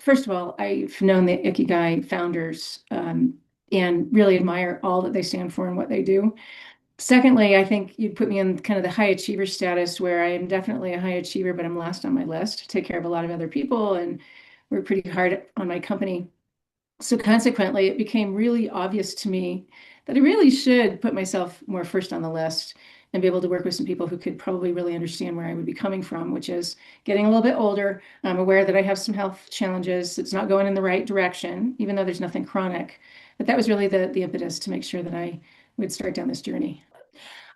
first of all, I've known the Ikigai founders and really admire all that they stand for and what they do. Secondly, I think you'd put me in kind of the high achiever status where I am definitely a high achiever, but I'm last on my list. Take care of a lot of other people and work pretty hard on my company. So consequently, it became really obvious to me that I really should put myself more first on the list and be able to work with some people who could probably really understand where I would be coming from, which is getting a little bit older. I'm aware that I have some health challenges. It's not going in the right direction, even though there's nothing chronic. But that was really the impetus to make sure that I would start down this journey.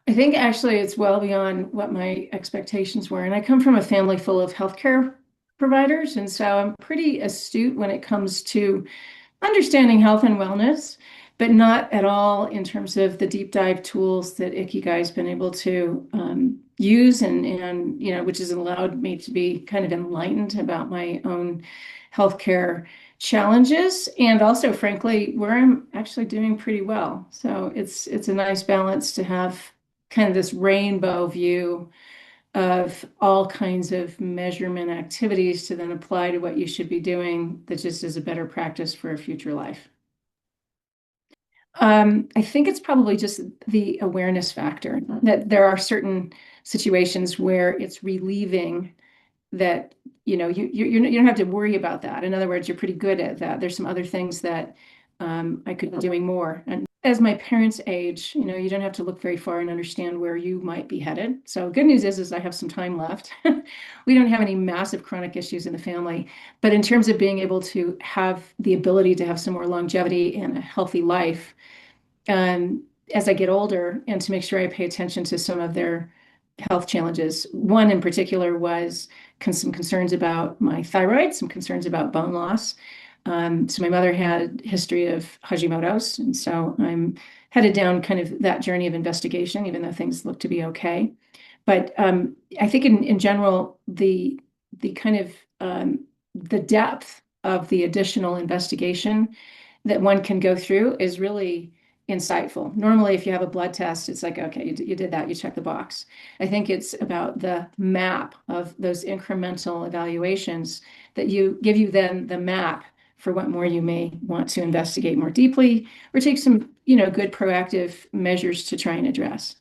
I think actually it's well beyond what my expectations were. And I come from a family full of healthcare providers. And so I'm pretty astute when it comes to understanding health and wellness, but not at all in terms of the deep dive tools that Ikigai's been able to use and which has allowed me to be kind of enlightened about my own healthcare challenges and also, frankly, where I'm actually doing pretty well. So it's a nice balance to have kind of this rainbow view of all kinds of measurement activities to then apply to what you should be doing that just is a better practice for a future life. I think it's probably just the awareness factor that there are certain situations where it's relieving that you don't have to worry about that. In other words, you're pretty good at that. There's some other things that I could be doing more. And as my parents age, you don't have to look very far and understand where you might be headed. So good news is I have some time left. We don't have any massive chronic issues in the family, but in terms of being able to have the ability to have some more longevity and a healthy life, as I get older, and to make sure I pay attention to some of their health challenges. One in particular was some concerns about my thyroid, some concerns about bone loss. So my mother had a history of Hashimoto's, and so I'm headed down kind of that journey of investigation, even though things look to be okay. But I think in general, the kind of the depth of the additional investigation that one can go through is really insightful. Normally, if you have a blood test, it's like, okay, you did that, you check the box. I think it's about the map of those incremental evaluations that give you then the map for what more you may want to investigate more deeply or take some, good proactive measures to try and address.